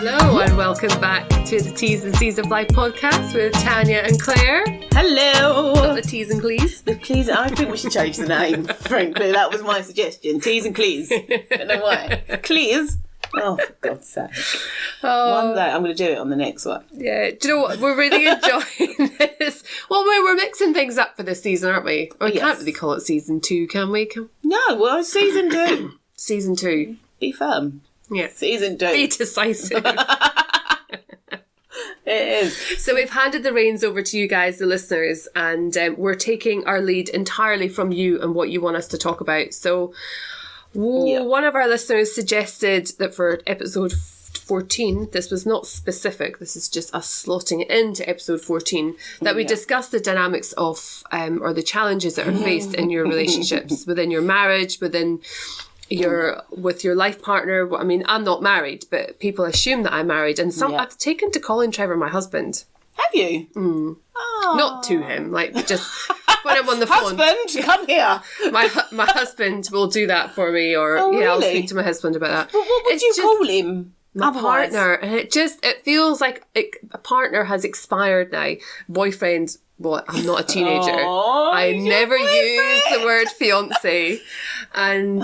Hello and welcome back to the T's and C's of Life podcast with Tanya and Claire. Hello. Not the T's and Clees. The Clees. I think we should change the name, frankly. That was my suggestion. T's and Clees. Don't know why. Clees? Oh, for God's sake. Oh. One day I'm going to do it on the next one. Yeah, do you know what? We're really enjoying this. Well, we're mixing things up for this season, aren't we? Or we can't really call it season 2, can we? No, well, it's season 2. Season 2. Be firm. Yeah. Season 2. Be decisive. It is. So we've handed the reins over to you guys, the listeners, and we're taking our lead entirely from you and what you want us to talk about. So one of our listeners suggested that for episode 14, this was not specific, this is just us slotting it into episode 14, that we discuss the dynamics of or the challenges that are faced in your relationships, within your marriage, within with your life partner. I mean, I'm not married, but people assume that I'm married, and I've taken to calling Trevor my husband. Have you? Oh. Not to him, like just when I'm on the phone. Husband, come here. My husband will do that for me, or I'll speak to my husband about that. But what would you call him? My partner, and it feels like a partner has expired now. Boyfriend. Well, I'm not a teenager. I never use the word fiance. And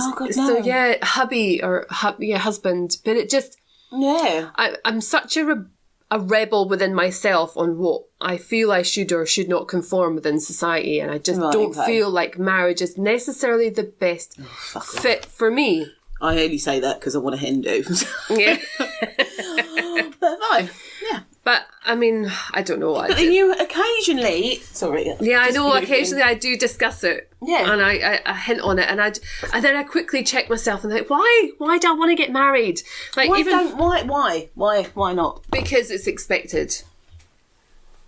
hubby or husband. But it just... Yeah. I'm such a rebel within myself on what I feel I should or should not conform within society. And I just don't feel like marriage is necessarily the best fit for me. I only say that because I want a Hindu. Yeah. But fine. Yeah. But, I mean, I don't know. But then you occasionally... Sorry. Yeah, I know. Occasionally I do discuss it. Yeah. And I hint on it. And then I quickly check myself and think, why? Why do I want to get married? Like, Why not? Because it's expected.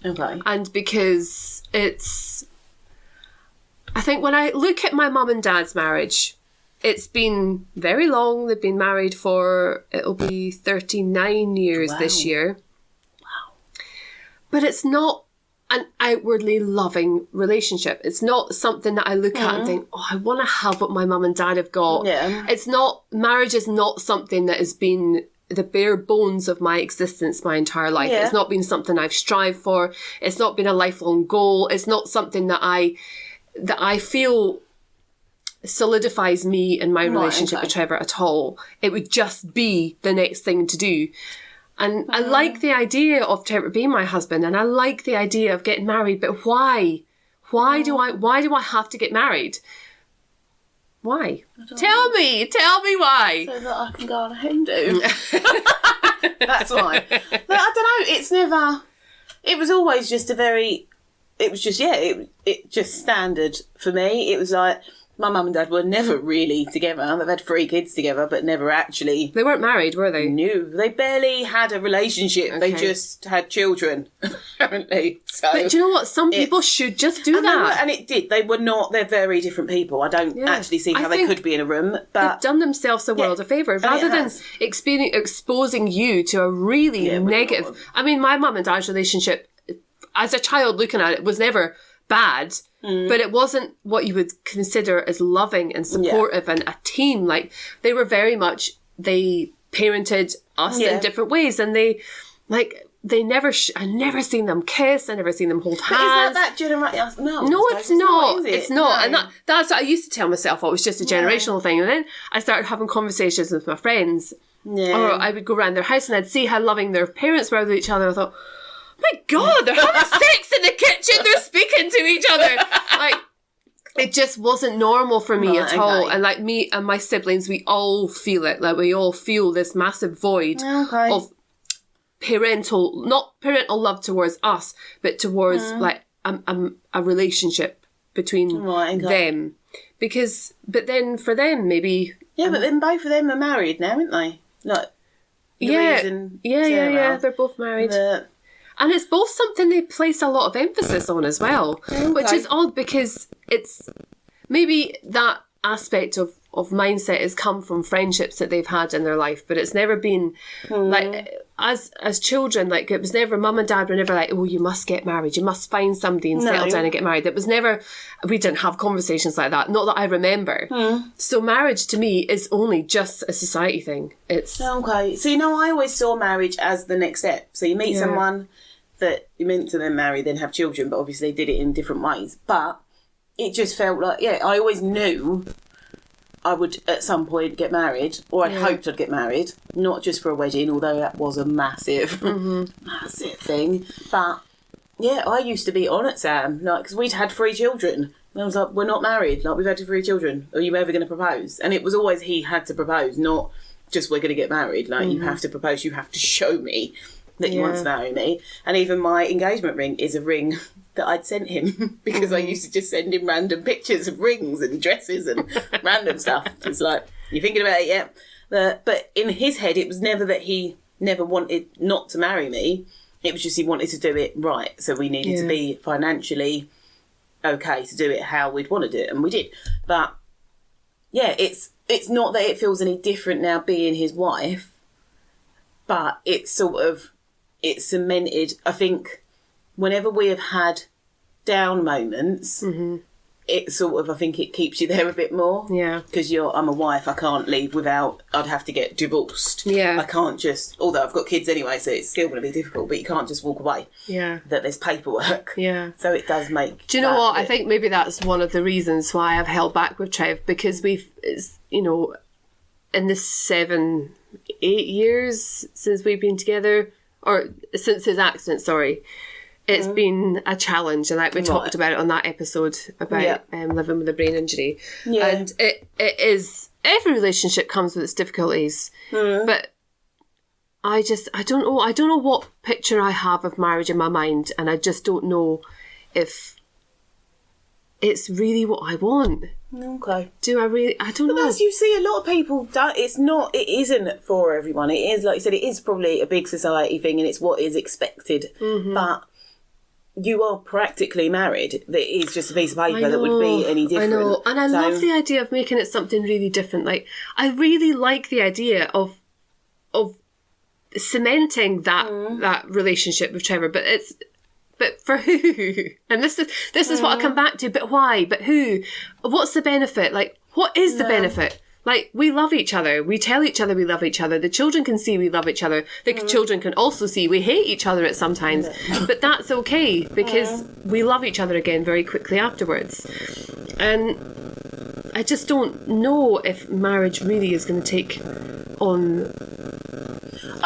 Okay. And because it's... I think when I look at my mum and dad's marriage... It's been very long. They've been married for, it'll be 39 years this year. Wow. But it's not an outwardly loving relationship. It's not something that I look at and think, I want to have what my mum and dad have got. Yeah. It's not, marriage is not something that has been the bare bones of my existence my entire life. Yeah. It's not been something I've strived for. It's not been a lifelong goal. It's not something that I feel solidifies me in my relationship with Trevor at all. It would just be the next thing to do. And I like the idea of Trevor being my husband, and I like the idea of getting married, but why? Why do I have to get married? Why? Tell me why. So that I can go on a Hindu. That's why. But I don't know, it was always just it just standard for me. It was like, my mum and dad were never really together. They've had 3 kids together, but never actually... They weren't married, were they? No. They barely had a relationship. Okay. They just had children, apparently. So but do you know what? Some people should just do that. And it did. They're very different people. I don't actually see how they could be in a room. But they've done themselves a world of favour. Rather than exposing you to a really negative... God. I mean, my mum and dad's relationship, as a child looking at it, was never bad. But it wasn't what you would consider as loving and supportive and a team. Like, they were very much, they parented us in different ways, and I never seen them kiss, I never seen them hold hands. Is that generation? No, it's not. It's not. No. And that's what I used to tell myself. It was just a generational thing. And then I started having conversations with my friends. Yeah. Or I would go around their house and I'd see how loving their parents were with each other. I thought, my God, they're having sex in the kitchen. They're speaking to each other. Like, it just wasn't normal for me at all. And like me and my siblings, we all feel it. Like, we all feel this massive void of not parental love towards us, but towards like a relationship between them. But then for them, maybe... Yeah, but then both of them are married now, aren't they? Like, yeah. They're both married. And it's both something they place a lot of emphasis on as well, which is odd because it's maybe that aspect of mindset has come from friendships that they've had in their life, but it's never been like as children, like, it was never, mum and dad were never like, oh, you must get married, you must find somebody and settle down and get married. It was never, we didn't have conversations like that, not that I remember. So marriage to me is only just a society thing. It's okay. So, I always saw marriage as the next step. So you meet someone that you're meant to then marry, then have children, but obviously they did it in different ways. But it just felt like, I always knew I would at some point get married, or I hoped I'd get married, not just for a wedding, although that was a massive, massive thing. But I used to be on it, Sam, like, because we'd had 3 children. And I was like, we're not married, like, we've had 3 children. Are you ever going to propose? And it was always he had to propose, not just we're going to get married. Like, you have to propose, you have to show me that you want to marry me. And even my engagement ring is a ring that I'd sent him because I used to just send him random pictures of rings and dresses and random stuff. It's like, you thinking about it yet? But in his head, it was never that he never wanted not to marry me. It was just he wanted to do it right. So we needed to be financially okay to do it how we'd want to do it. And we did. But it's not that it feels any different now being his wife, but it's cemented, I think, whenever we have had down moments, it sort of, I think it keeps you there a bit more. Yeah. Because I'm a wife, I can't leave I'd have to get divorced. Yeah. I can't just, although I've got kids anyway, so it's still going to be difficult, but you can't just walk away. Yeah. That there's paperwork. Yeah. So it does make... Do you know what? I think maybe that's one of the reasons why I've held back with Trev, because in the 7-8 years since we've been together, or since his accident, sorry, it's been a challenge, and like we talked about it on that episode about living with a brain injury. Yeah. And it is, every relationship comes with its difficulties, but I don't know what picture I have of marriage in my mind, and I just don't know if it's really what I want. Okay. Do I really? I don't know. But as you see, a lot of people don't. It isn't for everyone. It is, like you said, it is probably a big society thing, and it's what is expected. But you are practically married. That is just a piece of paper that would be any different. I know, and I love the idea of making it something really different. Like, I really like the idea of cementing that relationship with Trevor, but for who? And this is what I come back to. But why? But who? What's the benefit? Like, what is the benefit? Like, we love each other. We tell each other we love each other. The children can see we love each other. The children can also see we hate each other at some times. But that's okay, because we love each other again very quickly afterwards. And I just don't know if marriage really is going to take on...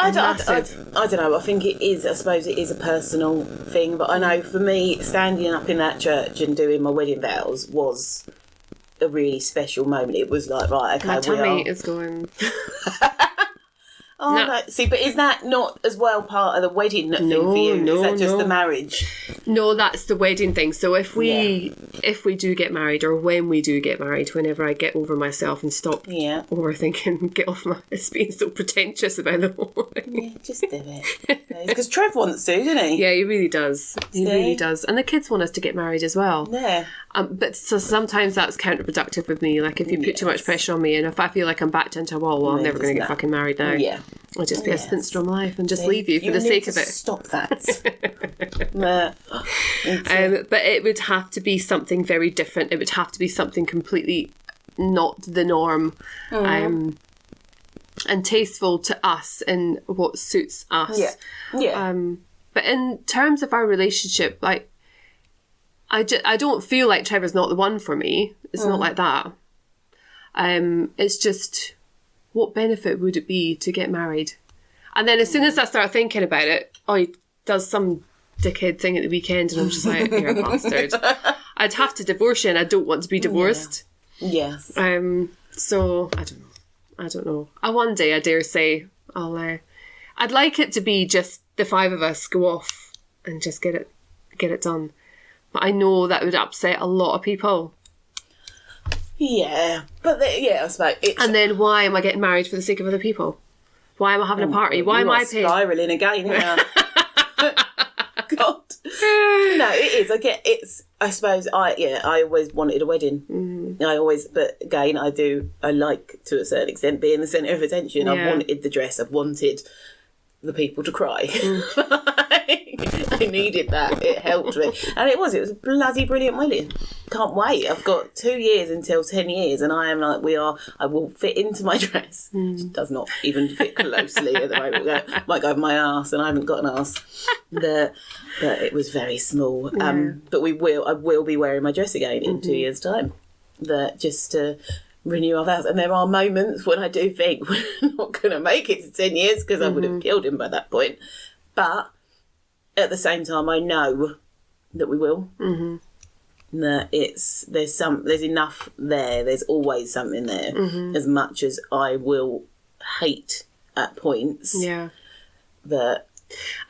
I don't know. I think it is. I suppose it is a personal thing. But I know for me, standing up in that church and doing my wedding vows was a really special moment. It was like, right, okay, my tummy is going... No. See, but is that not as well part of the wedding thing for you? Is that just the marriage? No, that's the wedding thing. So if we do get married, or when we do get married, whenever I get over myself and stop overthinking, get off it's being so pretentious about the whole thing. Yeah, just do it. Because Trev wants to, doesn't he? Yeah, he really does. He really does. And the kids want us to get married as well. Yeah. But so sometimes that's counterproductive with me. Like, if you put too much pressure on me, and if I feel like I'm backed into a wall, well, I'm never going to get fucking married now. Yeah. I'll just be a spinster on life and just leave you for the sake of it. Stop that. But it would have to be something very different. It would have to be something completely not the norm, and tasteful to us and what suits us. Yeah. Yeah. But in terms of our relationship, like, I don't feel like Trevor's not the one for me. It's not like that. It's just, what benefit would it be to get married? And then as soon as I start thinking about it, he does some dickhead thing at the weekend, and I'm just like, you're a bastard. I'd have to divorce you, and I don't want to be divorced. Yeah. Yes. So I don't know. One day, I dare say, I'd like it to be just the 5 of us go off and just get it done. But I know that would upset a lot of people. Yeah, but I suppose it's... And then why am I getting married for the sake of other people? Why am I having a party? Why am I paying? Spiralling again, God. No, it is. I suppose I always wanted a wedding. But again, I like to a certain extent being the centre of attention. Yeah. I wanted the dress. I wanted the people to cry. I needed that. It helped me. And it was a bloody brilliant wedding. Can't wait. I've got 2 years until 10 years, and I am like, I will fit into my dress. It does not even fit closely at the moment. Might go over my arse, and I haven't got an arse. But it was very small. But I will be wearing my dress again in 2 years' time. Just to renew our vows. And there are moments when I do think we're not going to make it to 10 years because I would have killed him by that point. But at the same time, I know that we will. That there's enough there. There's always something there. As much as I will hate at points. Yeah. That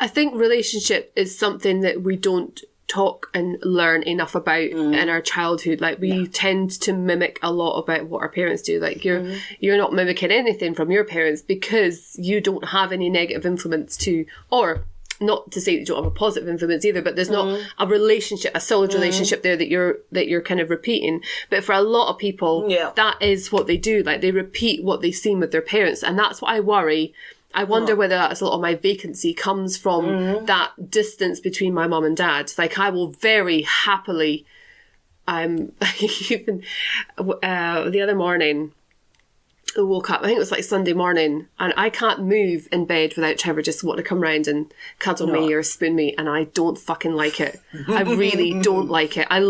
I think relationship is something that we don't talk and learn enough about in our childhood. Like we tend to mimic a lot about what our parents do. Like you're not mimicking anything from your parents because you don't have any negative influence or not to say that you don't have a positive influence either, but there's not a relationship, a solid relationship there that you're kind of repeating. But for a lot of people, that is what they do. Like they repeat what they've seen with their parents, and that's what I worry. I wonder whether that's a lot of my vacancy comes from that distance between my mum and dad. Like I will very happily, even the other morning, I woke up, I think it was like Sunday morning, and I can't move in bed without Trevor just wanting to come round and cuddle me or spoon me, and I don't fucking like it. I really don't like it. I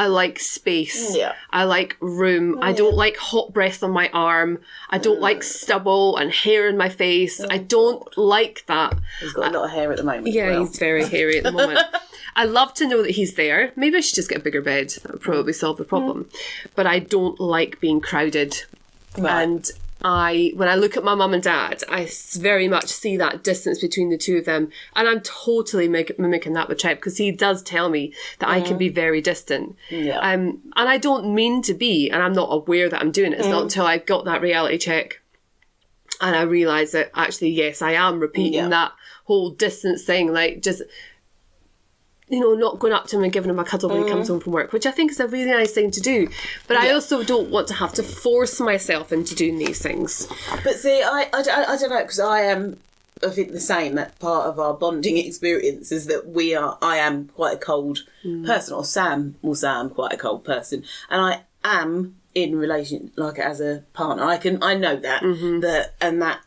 like space. Yeah. I like room. I don't like hot breath on my arm. I don't like stubble and hair in my face. I don't like that. He's got a lot of hair at the moment. Yeah, he's very hairy at the moment. I love to know that he's there. Maybe I should just get a bigger bed. That would probably solve the problem. But I don't like being crowded. Right. And when I look at my mum and dad, I very much see that distance between the two of them. And I'm totally mimicking that with Trev, because he does tell me that I can be very distant. Yeah. And I don't mean to be, and I'm not aware that I'm doing it. It's not until I got that reality check and I realised that actually, yes, I am repeating that whole distance thing, like just, not going up to him and giving him a cuddle when he comes home from work, which I think is a really nice thing to do. But I also don't want to have to force myself into doing these things. But see, I don't know, because I think the same. That part of our bonding experience is that I am quite a cold person, or Sam will say I'm quite a cold person. And I am in relation, like as a partner. I know that, that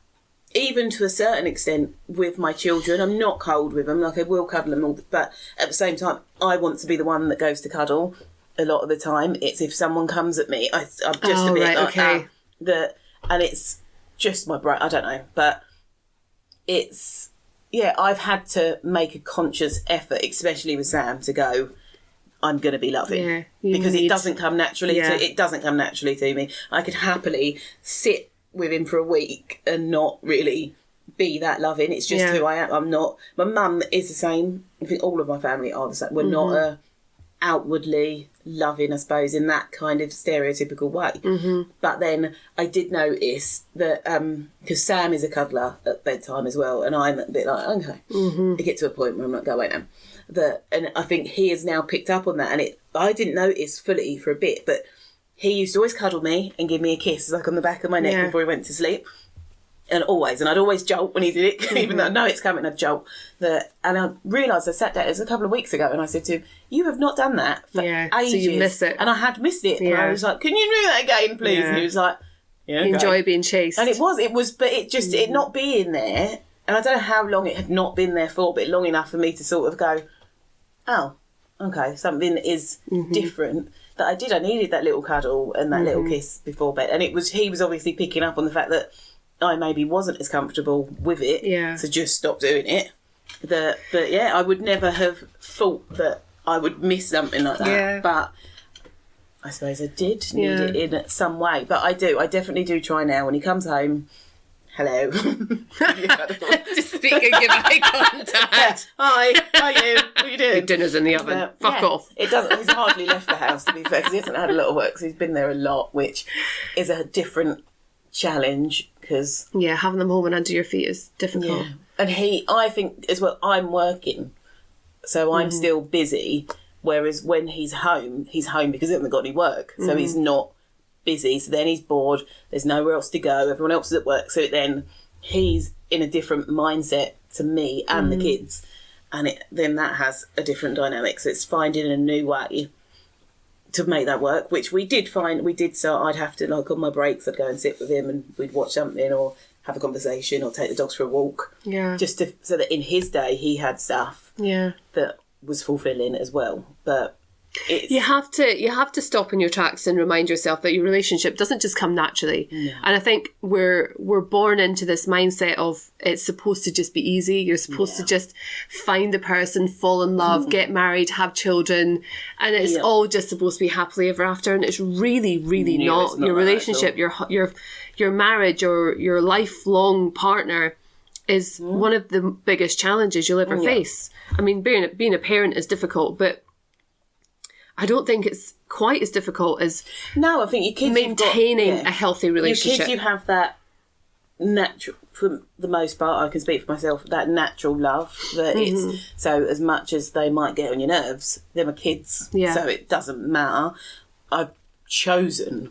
even to a certain extent with my children, I'm not cold with them. Like I will cuddle them all, but at the same time, I want to be the one that goes to cuddle. A lot of the time, it's if someone comes at me, I'm just a bit like that. And it's just my brain. I don't know, but it's I've had to make a conscious effort, especially with Sam, to go, I'm going to be loving because it doesn't come naturally. It doesn't come naturally to me. I could happily sit with him for a week and not really be that loving. It's just who I am. I'm not. My mum is the same. I think all of my family are the same. We're not outwardly loving, I suppose, in that kind of stereotypical way. But then I did notice that because Sam is a cuddler at bedtime as well, and I'm a bit like, okay, I get to a point where I'm like, go away now. And I think he has now picked up on that, and I didn't notice fully for a bit, but he used to always cuddle me and give me a kiss, like on the back of my neck before he went to sleep. And I'd always jolt when he did it, even though I know it's coming, I'd jolt. And I realised, I sat down, it was a couple of weeks ago, and I said to him, you have not done that for ages. So you miss it. And I had missed it. And I was like, can you do that again, please? And he was like, yeah, okay. Enjoy being chased. And it was, but it just, it not being there, and I don't know how long it had not been there for, but long enough for me to sort of go, oh, okay, something is different. That I needed that little cuddle and that little kiss before bed. And he was obviously picking up on the fact that I maybe wasn't as comfortable with it, so just stop doing it. But I would never have thought that I would miss something like that. But I suppose I did need it in some way. But I definitely do try now when he comes home. Hello. Just speak and give eye contact. Hi, how are you? What are you doing? Dinner's in the oven. Fuck off. It doesn't. He's hardly left the house, to be fair, because he hasn't had a lot of work, so he's been there a lot, which is a different challenge. Because having them home and under your feet is difficult. Yeah. And I think as well, I'm working, so I'm still busy. Whereas when he's home because he hasn't got any work, so he's not busy. So then he's bored. There's nowhere else to go. Everyone else is at work, so then he's in a different mindset to me and the kids, and then that has a different dynamic. So it's finding a new way to make that work, which we did find. So I'd have to, like, on my breaks, I'd go and sit with him and we'd watch something or have a conversation or take the dogs for a walk. Yeah. Just so that in his day he had stuff that was fulfilling as well. But you have to stop in your tracks and remind yourself that your relationship doesn't just come naturally. No. And I think we're born into this mindset of it's supposed to just be easy. You're supposed to just find the person, fall in love, get married, have children, and it's all just supposed to be happily ever after. And it's really, really not. Your relationship, your marriage, or your lifelong partner is one of the biggest challenges you'll ever face. I mean, being a parent is difficult, but I don't think it's quite as difficult as I think your kids maintaining a healthy relationship. Your kids, you have that natural, for the most part, I can speak for myself, that natural love that it's, so as much as they might get on your nerves, they're my kids, so it doesn't matter. I've chosen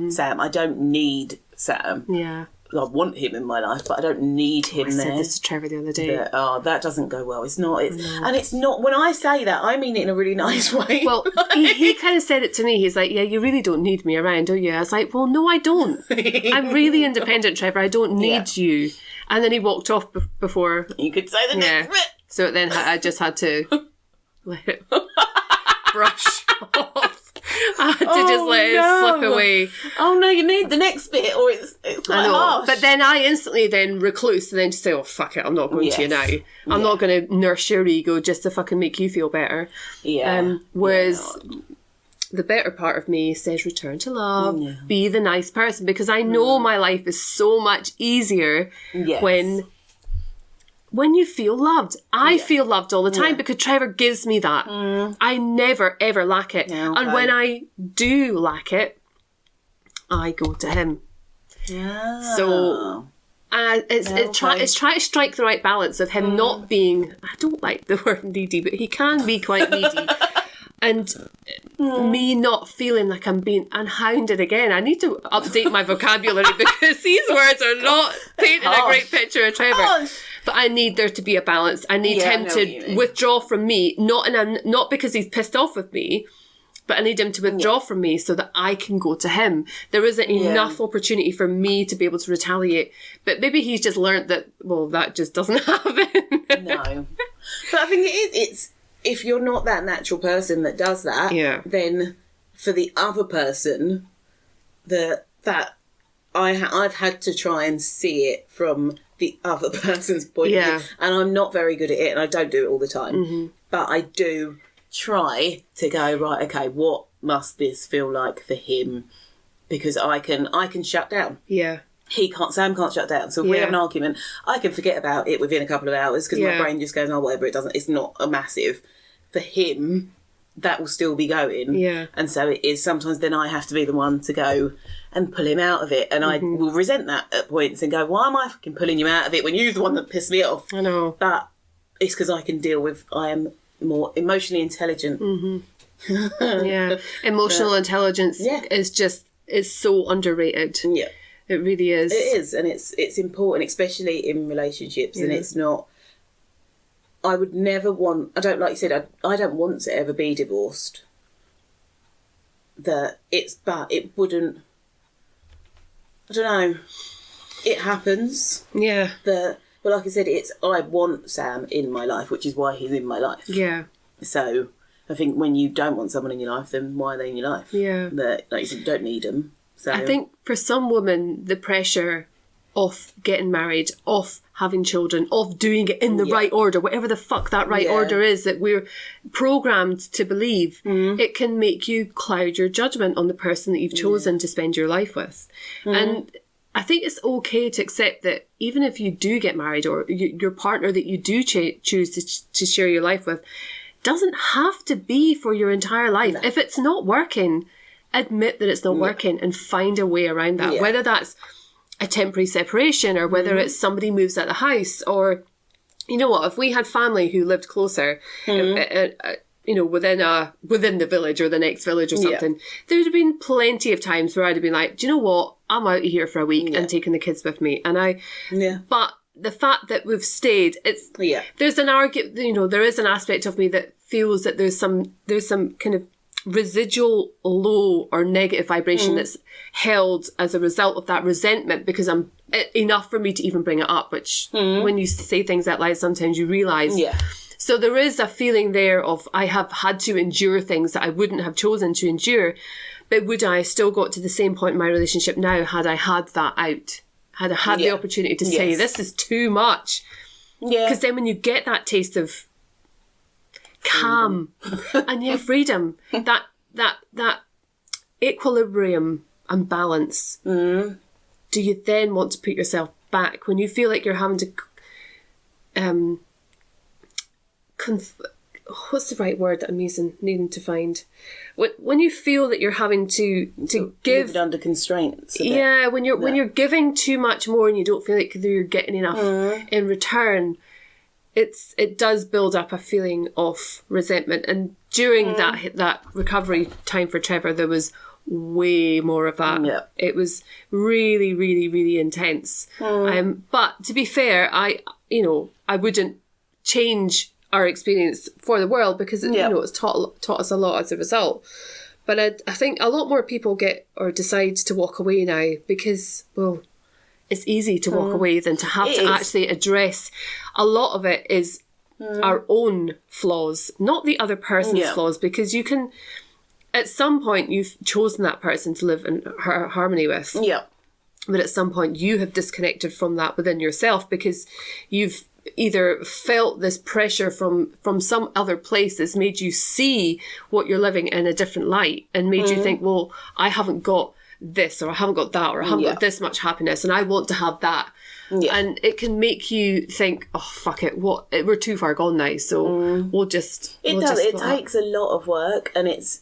Sam. I don't need Sam. Yeah. I want him in my life, but I don't need him there. I said this to Trevor the other day. That doesn't go well. It's not. And it's not. When I say that, I mean it in a really nice way. Well, he kind of said it to me. He's like, "Yeah, you really don't need me around, do you?" I was like, "Well, no, I don't. I'm really independent, Trevor. I don't need you." And then he walked off before you could say the next bit. So then I just had to let it brush off. I had to just let it slip away. Oh no, you need the next bit, or it's quite harsh. But then I instantly then recluse and then just say, "Oh fuck it, I'm not going to you now. I'm not going to nurse your ego just to fucking make you feel better." Yeah. Whereas the better part of me says, "Return to love, be the nice person," because I know my life is so much easier when you feel loved. I feel loved all the time because Trevor gives me that. I never, ever lack it. Yeah, okay. And when I do lack it, I go to him. Yeah. So it's trying to strike the right balance of him not being, I don't like the word needy, but he can be quite needy. And me not feeling like I'm being unhounded again. I need to update my vocabulary because these words are not painting a great picture of Trevor. But I need there to be a balance. I need him to withdraw from me, not because he's pissed off with me, but I need him to withdraw from me so that I can go to him. There isn't enough opportunity for me to be able to retaliate. But maybe he's just learnt that, well, that just doesn't happen. No. But I think it's if you're not that natural person that does that, then for the other person, that I've had to try and see it from the other person's point of view. And I'm not very good at it, and I don't do it all the time. But I do try to go, right, okay, what must this feel like for him? Because I can shut down. Yeah. Sam can't shut down. So if we have an argument, I can forget about it within a couple of hours because my brain just goes, oh, whatever, it's not a massive. For him, that will still be going. Yeah. And so it is, sometimes then I have to be the one to go and pull him out of it. And I will resent that at points and go, why am I fucking pulling you out of it when you're the one that pissed me off? I know. But it's because I am more emotionally intelligent. Emotional intelligence is so underrated. Yeah. It really is. It is, and it's important, especially in relationships, and it's not... I would never want... I don't, like you said, I don't want to ever be divorced. But it wouldn't... I don't know. It happens. Yeah. But like I said, I want Sam in my life, which is why he's in my life. Yeah. So I think when you don't want someone in your life, then why are they in your life? Yeah. Like you said, you don't need them. So I think for some women, the pressure of getting married, of having children, of doing it in the right order, whatever the fuck that right order is that we're programmed to believe, it can make you cloud your judgment on the person that you've chosen to spend your life with. And I think it's okay to accept that even if you do get married, or your partner that you do choose to share your life with doesn't have to be for your entire life. No. If it's not working, admit that it's not working and find a way around that. Whether that's a temporary separation, or whether it's somebody moves out of the house, or, you know what, if we had family who lived closer, within the village or the next village or something, there would have been plenty of times where I'd have been like, do you know what, I'm out of here for a week and taking the kids with me. And but the fact that we've stayed, there's an argument, there is an aspect of me that feels that there's some kind of residual low or negative vibration that's held as a result of that resentment, because I'm enough for me to even bring it up, which when you say things out loud, sometimes you realise. Yeah. So there is a feeling there of I have had to endure things that I wouldn't have chosen to endure, but would I have still got to the same point in my relationship now had I had that out? Had I had the opportunity to say, this is too much. Yeah. Because then when you get that taste of calm and freedom, that equilibrium and balance, do you then want to put yourself back when you feel like you're having to what's the right word that I'm needing to find? When you feel that you're having to give under constraints. When you're giving too much more and you don't feel like you're getting enough in return, it does build up a feeling of resentment. And during that recovery time for Trevor, there was way more of that. Yeah. It was really, really, really intense. But to be fair, I wouldn't change our experience for the world, because it's taught us a lot as a result. But I think a lot more people decide to walk away now because, well, it's easy to walk away than to have to actually address. A lot of it is our own flaws, not the other person's flaws, because you can, at some point, you've chosen that person to live in harmony with. Yeah. But at some point, you have disconnected from that within yourself because you've either felt this pressure from some other place that's made you see what you're living in a different light and made you think, well, I haven't got this, or I haven't got that, or I haven't got this much happiness, and I want to have that. Yeah. And it can make you think, oh, fuck it, we're too far gone now, so we'll just... It takes a lot of work, and it's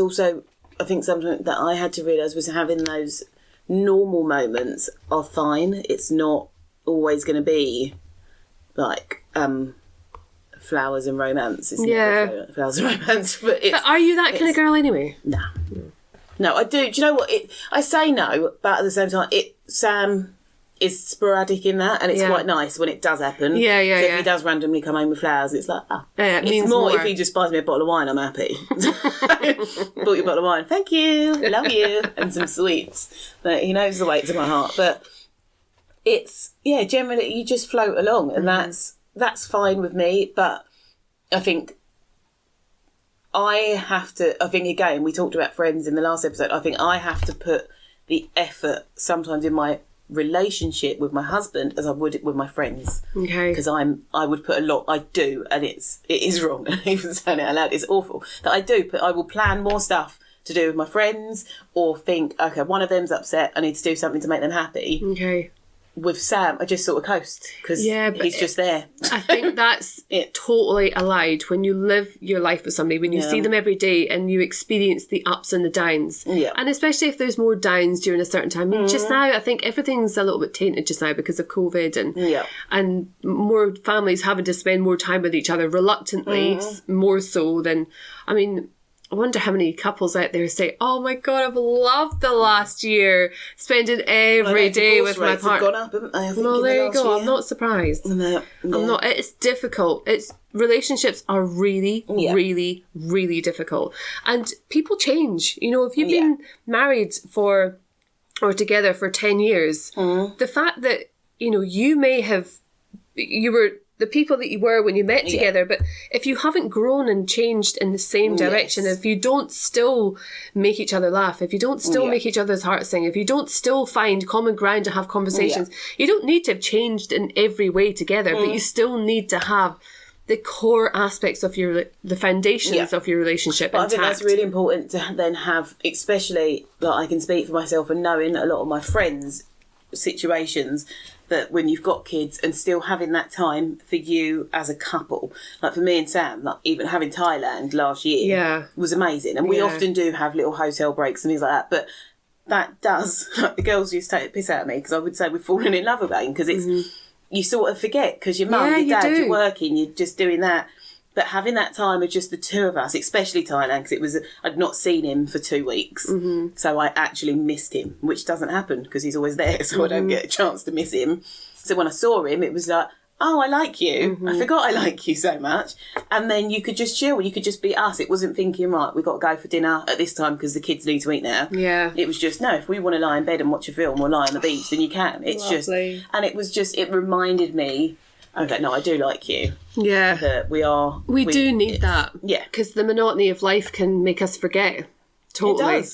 also, I think something that I had to realise was having those normal moments are fine. It's not always going to be like flowers and romance. It's never flowers and romance. But are you that kind of girl anyway? No, I do. Do you know what? I say no, but at the same time, Sam is sporadic in that, and it's quite nice when it does happen. So if he does randomly come home with flowers, it's like, it means more if he just buys me a bottle of wine, I'm happy. Bought you a bottle of wine. Thank you. Love you. And some sweets. But he knows the way to my heart. But it's, generally you just float along, and that's fine with me. But I think again, we talked about friends in the last episode. I think I have to put the effort sometimes in my relationship with my husband as I would with my friends. Okay. Because I would put a lot, I do, and it is wrong, and even saying it out loud, it's awful, that I do, but I will plan more stuff to do with my friends, or think, okay, one of them's upset, I need to do something to make them happy. Okay. With Sam, I just sort of coast because he's just there. I think that's totally allowed when you live your life with somebody, when you see them every day and you experience the ups and the downs. Yeah. And especially if there's more downs during a certain time. I mean, just now, I think everything's a little bit tainted just now because of COVID and more families having to spend more time with each other reluctantly, more so than, I mean, I wonder how many couples out there say, oh my God, I've loved the last year, spending every day with my partner. Gone up, haven't they? I think there you go. Year. I'm not surprised. No. I'm not. It's difficult. Relationships are really, really, really difficult. And people change. You know, if you've been married or together for 10 years, the fact that, you may have, you were the people that you were when you met together, but if you haven't grown and changed in the same direction, if you don't still make each other laugh, if you don't still make each other's hearts sing, if you don't still find common ground to have conversations, you don't need to have changed in every way together, but you still need to have the core aspects of the foundations of your relationship intact. I think that's really important to then have, especially, like, I can speak for myself and knowing a lot of my friends' situations, that when you've got kids and still having that time for you as a couple, like for me and Sam, like even having Thailand last year was amazing, and we often do have little hotel breaks and things like that, but that does, like, the girls used to take the piss out of me because I would say we've fallen in love again, because it's you sort of forget, because your mum, your dad, you're working, you're just doing that, But having that time of just the two of us, especially Thailand, because I'd not seen him for 2 weeks. Mm-hmm. So I actually missed him, which doesn't happen because he's always there. So I don't get a chance to miss him. So when I saw him, it was like, oh, I like you. I forgot I like you so much. And then you could just chill. You could just be us. It wasn't thinking, right, we've got to go for dinner at this time because the kids need to eat now. Yeah. It was just, no, if we want to lie in bed and watch a film or lie on the beach, then you can. It's Lovely. just, and it was just, it reminded me, okay, no, I do like you. Yeah. That we do need that. Yeah. Because the monotony of life can make us forget. Totally.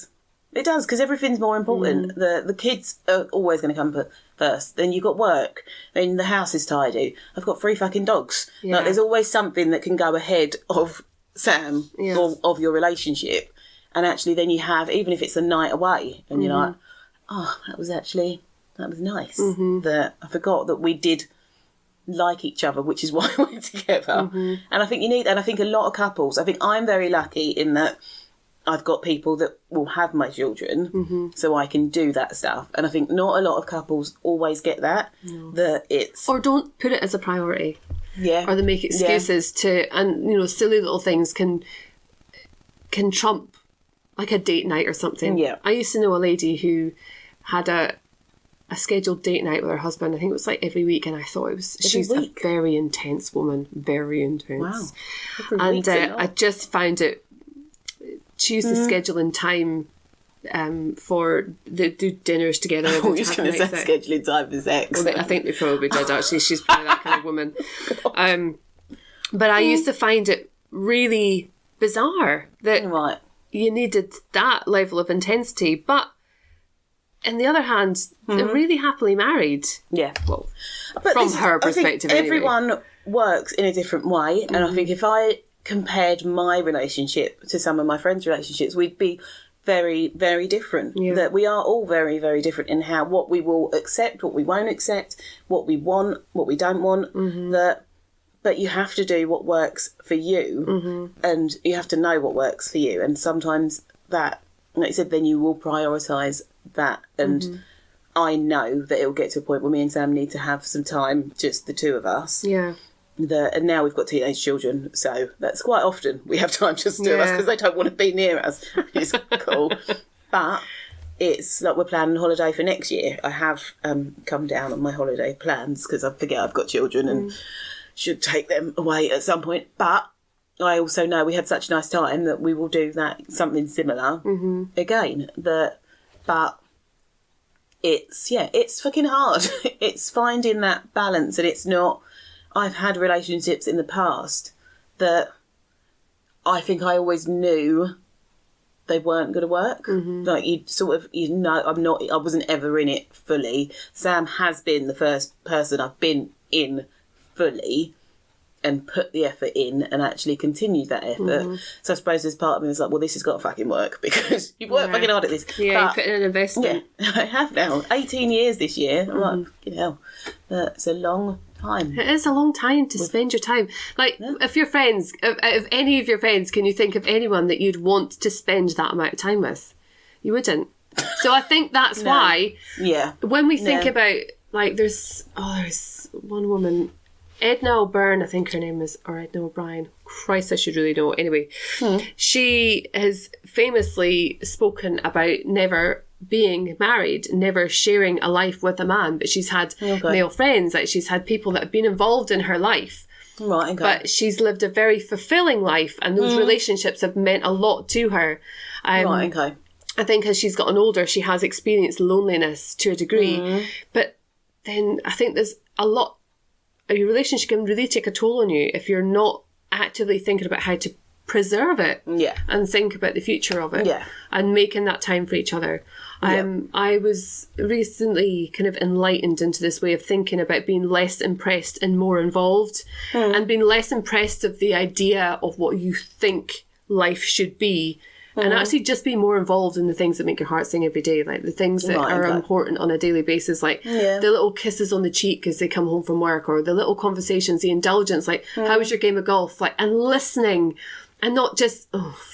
It does, because everything's more important. The kids are always going to come first. Then you've got work. Then the house is tidy. I've got 3 fucking dogs. Yeah. Like, there's always something that can go ahead of Sam or of your relationship. And actually then you have, even if it's a night away, and you're like, oh, that was nice. That I forgot that we did like each other, which is why we're together. And I think you need, and I think a lot of couples, I think I'm very lucky in that I've got people that will have my children, so I can do that stuff. And I think not a lot of couples always get that, that it's... Or don't put it as a priority. Yeah. Or they make excuses to, and, you know, silly little things can trump, like a date night or something. Yeah. I used to know a lady who had a scheduled date night with her husband. I think it was like every week, and I thought she's a very intense woman. Very intense. Wow. And I just found it... She used to schedule in time for the do dinners together. I was going to say scheduling time for sex. Well, I think they probably did, actually. She's probably that kind of woman. But I used to find it really bizarre that you needed that level of intensity. But on the other hand, they're really happily married. Yeah. Well, but from her perspective, I think everyone works in a different way. And I think if I compared my relationship to some of my friends' relationships, we'd be very, very different. Yeah. That we are all very, very different in what we will accept, what we won't accept, what we want, what we don't want. But you have to do what works for you, and you have to know what works for you. And sometimes that, like I said, then you will prioritise that. And I know that it'll get to a point where me and Sam need to have some time, just the two of us. Yeah. And now we've got teenage children, so that's quite often we have time just to us because they don't want to be near us. It's cool. But it's like we're planning a holiday for next year. I have come down on my holiday plans because I forget I've got children and should take them away at some point. But I also know we had such a nice time that we will do that, something similar again. But it's fucking hard. It's finding that balance, and it's not... I've had relationships in the past that I think I always knew they weren't going to work. Like I wasn't ever in it fully. Sam has been the first person I've been in fully and put the effort in and actually continued that effort. So I suppose there's part of me that's like, well, this has got to fucking work because you've worked fucking hard at this. Yeah, you put in an investment. Yeah, I have now. 18 years this year. I'm like, fucking hell. It's a long time. It is a long time to spend your time. Like, if your friends, if any of your friends, can you think of anyone that you'd want to spend that amount of time with? You wouldn't. So I think that's why. Yeah. When we think about, like, there's one woman, Edna O'Byrne, I think her name is, or Edna O'Brien. Christ, I should really know. Anyway, she has famously spoken about never being married, never sharing a life with a man, but she's had male friends, like she's had people that have been involved in her life. Right, okay. But she's lived a very fulfilling life, and those relationships have meant a lot to her. Right, okay. I think as she's gotten older, she has experienced loneliness to a degree. But then I think there's a lot... Your relationship can really take a toll on you if you're not actively thinking about how to preserve it and think about the future of it and making that time for each other. I was recently kind of enlightened into this way of thinking about being less impressed and more involved and being less impressed of the idea of what you think life should be and actually just be more involved in the things that make your heart sing every day, like the things that are important on a daily basis, like the little kisses on the cheek as they come home from work, or the little conversations, the indulgence, like how was your game of golf, like, and listening. And not just,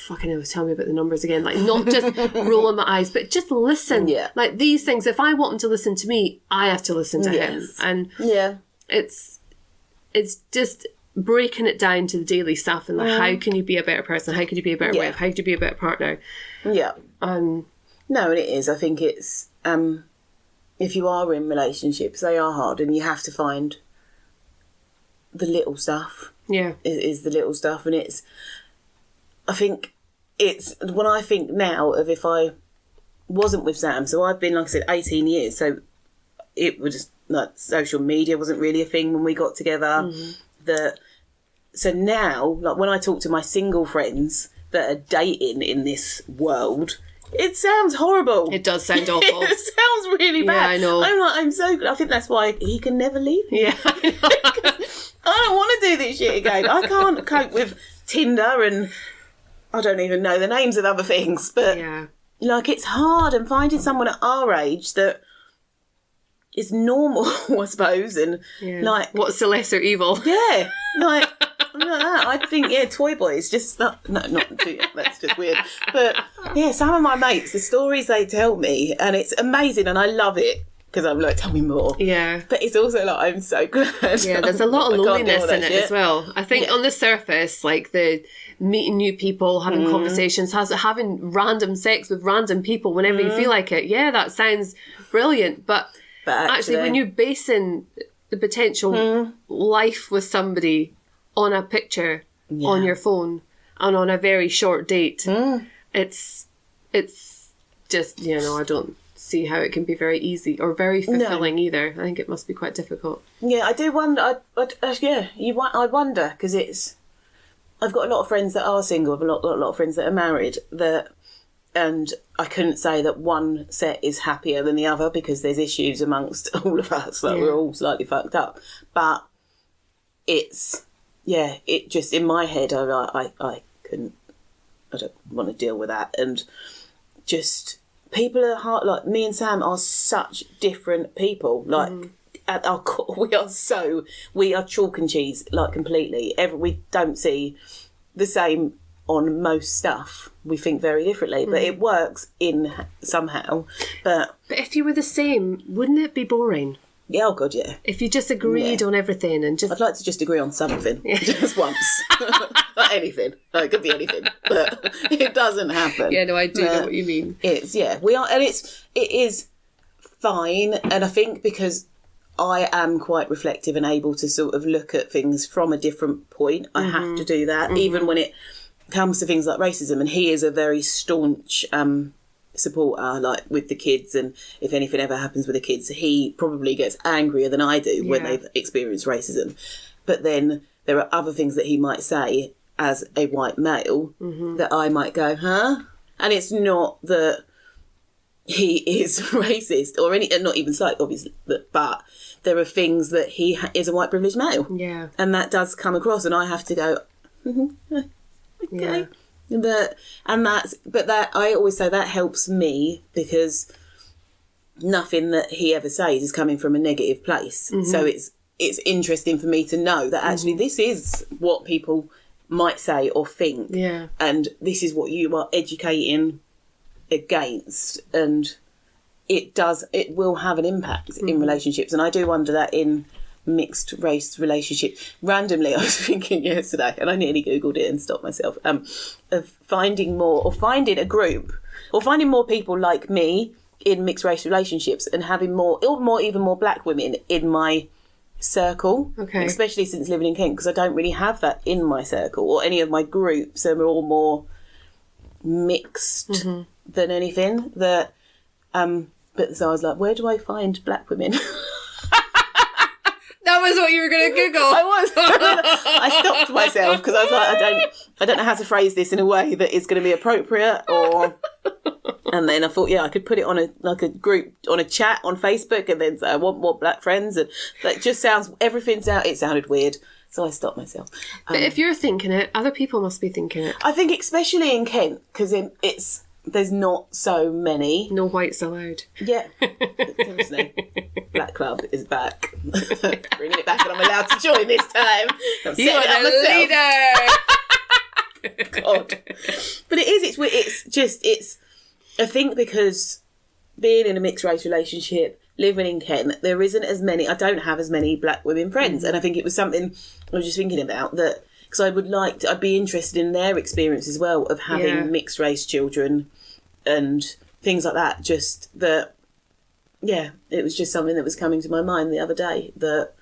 fucking hell, tell me about the numbers again. Like, not just rolling my eyes, but just listen. Yeah. Like, these things, if I want him to listen to me, I have to listen to him. And it's just breaking it down to the daily stuff and like, how can you be a better person? How can you be a better wife? How can you be a better partner? Yeah. No, and it is. I think it's, if you are in relationships, they are hard, and you have to find the little stuff. Yeah. Is the little stuff. And it's, I think it's, when I think now of if I wasn't with Sam, so I've been, like I said, 18 years, so it was like social media wasn't really a thing when we got together. So now, like when I talk to my single friends that are dating in this world, it sounds horrible. It does sound awful. It sounds really bad. Yeah, I know. I think that's why he can never leave me. Yeah. I don't want to do this shit again. I can't cope with Tinder and I don't even know the names of other things. But like, it's hard, and finding someone at our age that is normal, I suppose, and like, what's the lesser evil? Yeah, like, I think Toy Boy is just not that's just weird. But yeah, some of my mates, the stories they tell me, and it's amazing, and I love it because I'm like, tell me more. Yeah, but it's also like, I'm so glad. Yeah, there's a lot of loneliness in it as well. I think on the surface, like the meeting new people, having conversations, having random sex with random people whenever you feel like it. Yeah, that sounds brilliant, but actually, when you're basing the potential life with somebody on a picture on your phone and on a very short date, it's just, I don't see how it can be very easy or very fulfilling either. I think it must be quite difficult. Yeah, I do wonder. I wonder, because I've got a lot of friends that are single, I've got a lot of friends that are married, and I couldn't say that one set is happier than the other because there's issues amongst all of us. Like, we're all slightly fucked up. But it's, it just, in my head, I couldn't, I don't want to deal with that. And just, people are hard, like, me and Sam are such different people. Like, at our core, we are chalk and cheese, like, completely. We don't see the same on most stuff. We think very differently, but it works in somehow. But if you were the same, wouldn't it be boring? Yeah, oh god, yeah. If you just agreed on everything and just... I'd like to just agree on something, just once. Not anything. It could be anything, but it doesn't happen. Yeah, no, I do know what you mean. It's, we are, and it is fine, and I think because I am quite reflective and able to sort of look at things from a different point, I have to do that, even when it comes to things like racism, and he is a very staunch supporter, like with the kids, and if anything ever happens with the kids, he probably gets angrier than I do when they've experienced racism. But then there are other things that he might say as a white male that I might go, huh? And it's not that he is racist or not even slightly, obviously, but there are things that he is a white privileged male, and that does come across, and I have to go, okay. But that I always say that helps me, because nothing that he ever says is coming from a negative place. So it's interesting for me to know that actually this is what people might say or think, and this is what you are educating against, and it will have an impact in relationships. And I do wonder that in mixed race relationship. Randomly, I was thinking yesterday, and I nearly Googled it and stopped myself, of finding a group, or finding more people like me in mixed race relationships, and having even more black women in my circle, especially since living in Kent, because I don't really have that in my circle, or any of my groups are all more mixed than anything. But so I was like, where do I find black women? That was what you were going to Google. I was. I stopped myself because I was like, I don't know how to phrase this in a way that is going to be appropriate, and then I thought, I could put it on a group, on a chat on Facebook, and then say, I want more black friends, and that just it sounded weird. So I stopped myself. But if you're thinking it, other people must be thinking it. I think especially in Kent, because there's not so many. No whites allowed. Yeah. Seriously. Black Club is back. Bringing it back, and I'm allowed to join this time. I'm you are the leader! God. But I think because being in a mixed race relationship, living in Kent, there isn't as many, I don't have as many black women friends. And I think it was something I was just thinking about, that because I'd be interested in their experience as well of having mixed race children and things like that. Just that, it was just something that was coming to my mind the other day that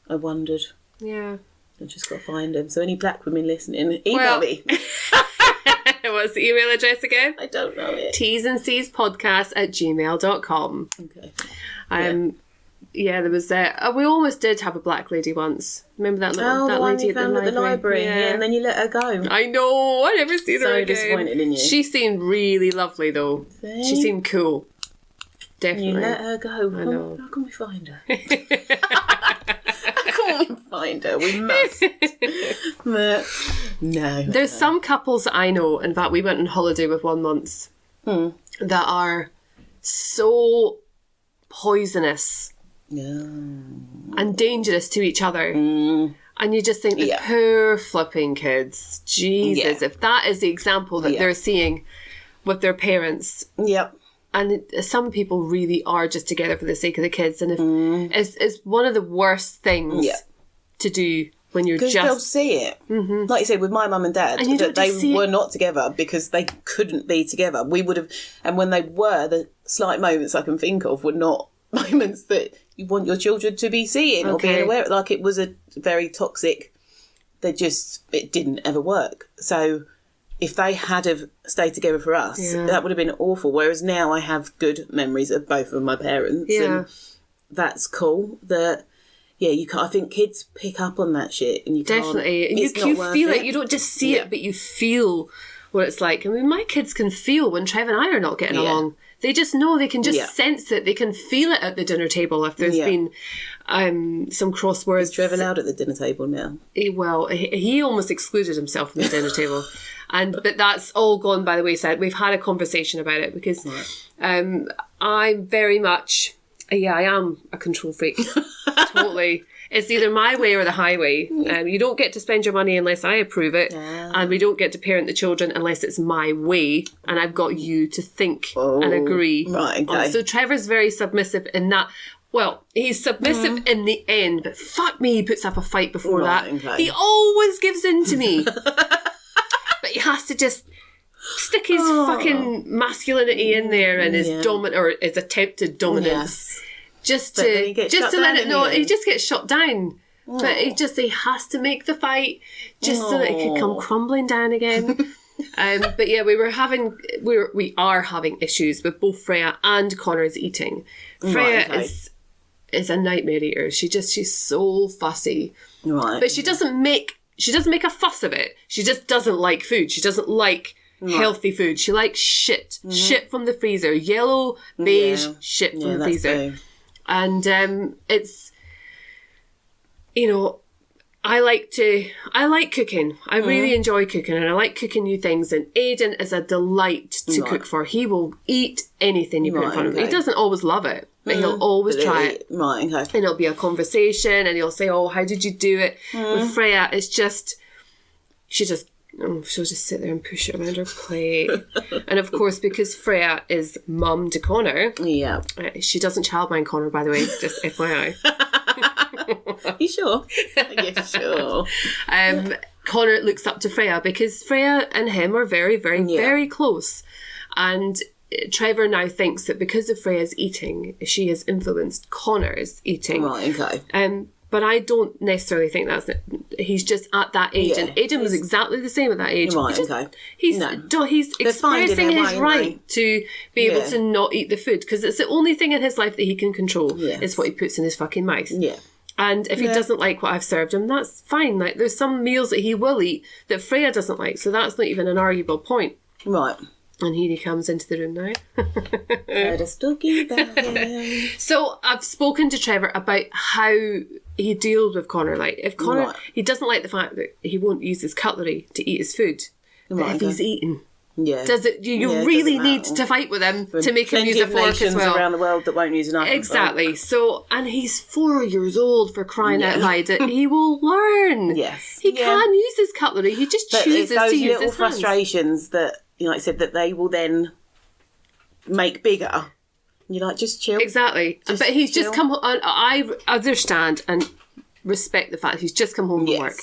I wondered. Yeah. I've just got to find them. So any black women listening, email me. What's the email address again? I don't know it. tsandcspodcast@gmail.com. Okay. There was we almost did have a black lady once. Remember that little the lady one you found at the library? Yeah, and then you let her go. I know. I never seen her again. So disappointed in you. She seemed really lovely though. See? She seemed cool. Definitely. You let her go. I know. How can we find her? How can we find her? We must. But no. There's some couples that I know, in fact we went on holiday with one once, that are so poisonous and dangerous to each other. And you just think, the poor flipping kids. Jesus, if that is the example that they're seeing with their parents. Yep. And some people really are just together for the sake of the kids. And if it's one of the worst things to do when you're just... Because they'll see it. Mm-hmm. Like you said, with my mum and dad, that they were not together because they couldn't be together. We would have... And when they were, the slight moments I can think of were not moments that you want your children to be seeing or being aware of. Like, it was a very toxic... It didn't ever work. So... If they had have stayed together for us, that would have been awful. Whereas now I have good memories of both of my parents, and that's cool. That I think kids pick up on that shit, and you definitely, and you feel it. You don't just see it, but you feel what it's like. I mean, my kids can feel when Trev and I are not getting along. They just know, they can just sense it. They can feel it at the dinner table if there's been some crosswords. Is Trev allowed at the dinner table now? He almost excluded himself from the dinner table. But that's all gone by the wayside. We've had a conversation about it because I'm very much, I am a control freak. Totally. It's either my way or the highway. You don't get to spend your money unless I approve it. And we don't get to parent the children unless it's my way. And I've got you to think and agree. Right, okay. So Trevor's very submissive in that. Well, he's submissive in the end, but fuck me, he puts up a fight before that. Okay. He always gives in to me. But he has to just stick his fucking masculinity in there and his dominant or his attempted dominance, just to let it know. He just gets shot down. But he has to make the fight just so that it could come crumbling down again. But yeah, we are having issues with both Freya and Connor's eating. Freya is a nightmare eater. She's so fussy, right? But she doesn't make a fuss of it. She just doesn't like food. She doesn't like healthy food. She likes shit. Shit from the freezer. Yellow, beige shit from the freezer. Big. And it's, I like cooking. I really enjoy cooking, and I like cooking new things. And Aidan is a delight to cook for. He will eat anything you put in front of him. He doesn't always love it, but he'll always try it. Right, okay. And it'll be a conversation, and he'll say, "Oh, how did you do it?" With Freya, it's just she'll just sit there and push it around her plate. And of course, because Freya is mum to Connor, she doesn't childmind Connor, by the way, just FYI. You sure? Yeah, sure. Connor looks up to Freya because Freya and him are very, very, very close. And Trevor now thinks that because of Freya's eating, she has influenced Connor's eating. Right, okay. But I don't necessarily think that's it. He's just at that age. And Aidan was exactly the same at that age. Right, okay. He's expressing his right to be able to not eat the food because it's the only thing in his life that he can control is what he puts in his fucking mouth. Yeah. And if he doesn't like what I've served him, that's fine. Like, there's some meals that he will eat that Freya doesn't like, so that's not even an arguable point. Right. And here he comes into the room now. So I've spoken to Trevor about how he deals with Connor. Like, if Connor, he doesn't like the fact that he won't use his cutlery to eat his food. But if he's eating... Yeah. Does it? You really need to fight with him to make him use a fork as well. Around the world that won't use an knife. Exactly. So, and he's 4 years old, for crying out loud. He will learn. Yes. He can use his cutlery. He just chooses to use his hands. Those little frustrations that, like I said, that they will then make bigger You're like, just chill. Exactly. But he's chill. just come home. I understand and respect the fact he's just come home from work.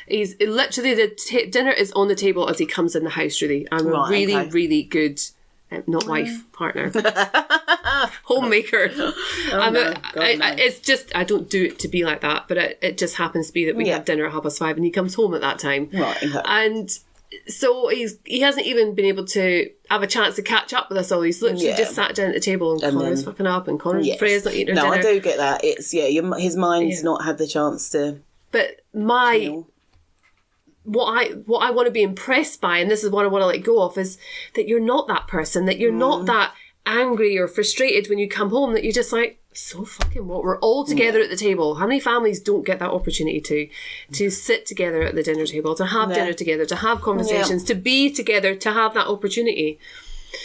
He's literally, dinner is on the table as he comes in the house, really. I'm a really good, not wife, partner. Homemaker. It's just, I don't do it to be like that, but it just happens to be that we have dinner at 5:30 and he comes home at that time. Right, okay. And so he hasn't even been able to have a chance to catch up with us all. He's literally just sat down at the table and Connor's fucking up and Connor's Freya's not eating her dinner. No, I do get that. It's, his mind's not had the chance to... But what I want to be impressed by, and this is what I want to let go of, is that you're not that person, that you're not that angry or frustrated when you come home, that you're just like, so fucking what? We're all together at the table. How many families don't get that opportunity to sit together at the dinner table, to have dinner together, to have conversations, to be together, to have that opportunity?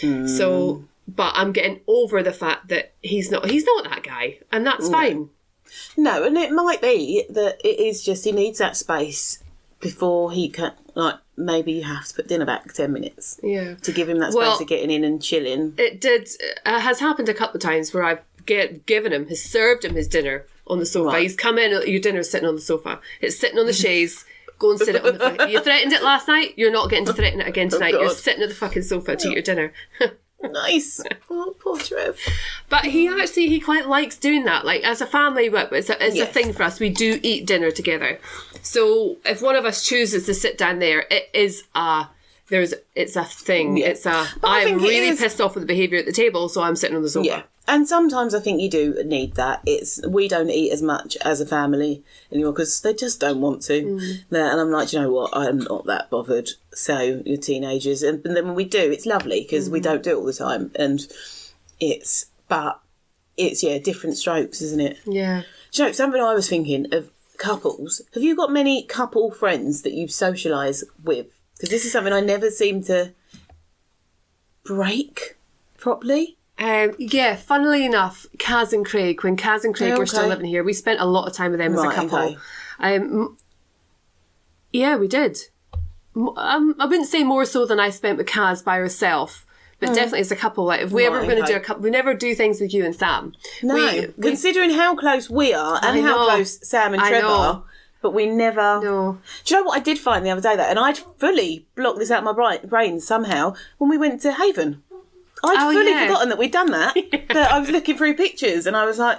So, but I'm getting over the fact that he's not that guy, and that's fine. No, and it might be that it is just he needs that space before he can, like, maybe you have to put dinner back 10 minutes. Yeah. To give him that space of getting in and chilling. It has happened a couple of times where I've served him his dinner on the sofa. Right. He's come in, your dinner's sitting on the sofa. It's sitting on the chaise. Go and sit it on the fucking... You threatened it last night, you're not getting to threaten it again tonight. You're sitting at the fucking sofa to eat your dinner. Nice. Oh, poor Trev. But he quite likes doing that. Like, as a family, it's a thing for us. We do eat dinner together. So if one of us chooses to sit down there, it's a thing. Yeah. I'm really pissed off with the behaviour at the table, so I'm sitting on the sofa. Yeah. And sometimes I think you do need that. We don't eat as much as a family anymore because they just don't want to. And I'm like, you know what? I'm not that bothered. So you're teenagers. And then when we do, it's lovely because we don't do it all the time. And it's different strokes, isn't it? Yeah. Do you know, something I was thinking of couples. Have you got many couple friends that you socialise with? Because this is something I never seem to break properly. Funnily enough, Kaz and Craig, when Kaz and Craig were still living here, we spent a lot of time with them as a couple. Okay. We did. I wouldn't say more so than I spent with Kaz by herself, but definitely as a couple. Like, if we ever were going to do a couple, we never do things with you and Sam. No, considering how close we are and how close Sam and Trevor are. But we never... No. Do you know what I did find the other day, though? And I'd fully blocked this out of my brain somehow when we went to Haven. I'd fully forgotten that we'd done that. But I was looking through pictures and I was like,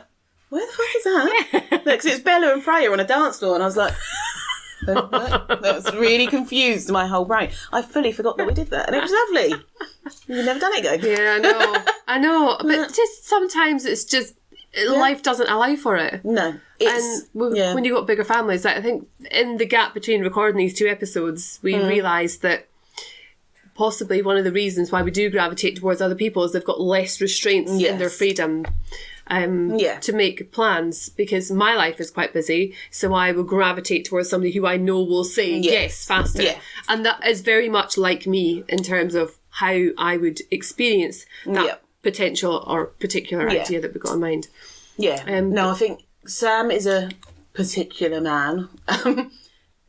where the fuck is that? Because it's Bella and Freya on a dance floor and I was like... That's really confused my whole brain. I fully forgot that we did that and it was lovely. You've never done it, though. Yeah, I know. But just sometimes it's just... Life doesn't allow for it. No. When you've got bigger families, I think in the gap between recording these 2 episodes, we realised that possibly one of the reasons why we do gravitate towards other people is they've got less restraints in their freedom to make plans, because my life is quite busy, so I will gravitate towards somebody who I know will say yes faster. Yeah. And that is very much like me in terms of how I would experience that potential or particular idea that we've got in mind. Yeah. I think Sam is a particular man. And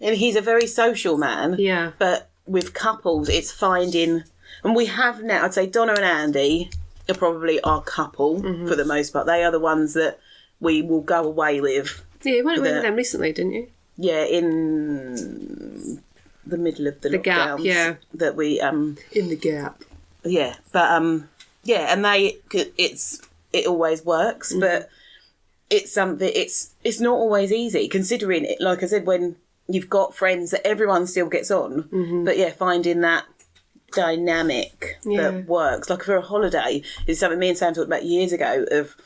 he's a very social man. Yeah. But with couples, it's finding... And we have now, I'd say Donna and Andy are probably our couple for the most part. They are the ones that we will go away with. Yeah, you went away with them recently, didn't you? Yeah, in the middle of the gap, that we... in the gap. Yeah, but... and it always works, but it's something, it's not always easy, considering it, like I said, when you've got friends that everyone still gets on, but finding that dynamic that works. Like for a holiday, is something me and Sam talked about years ago, of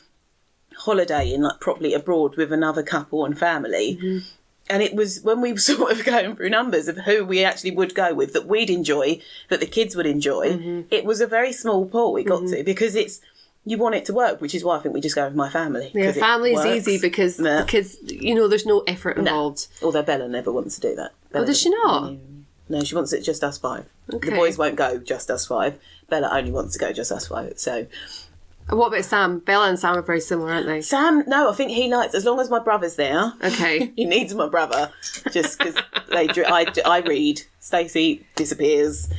holidaying like properly abroad with another couple and family. And it was when we were sort of going through numbers of who we actually would go with, that we'd enjoy, that the kids would enjoy. It was a very small pool we got to, because you want it to work, which is why I think we just go with my family. Yeah, family's easy because the kids, there's no effort involved. Although Bella never wants to do that. Bella does she not? No, she wants it just us 5. Okay. The boys won't go just us 5. Bella only wants to go just us 5. So... What about Sam? Bella and Sam are very similar, aren't they? Sam, no, I think he likes, as long as my brother's there. Okay. He needs my brother, just because I read, Stacey disappears,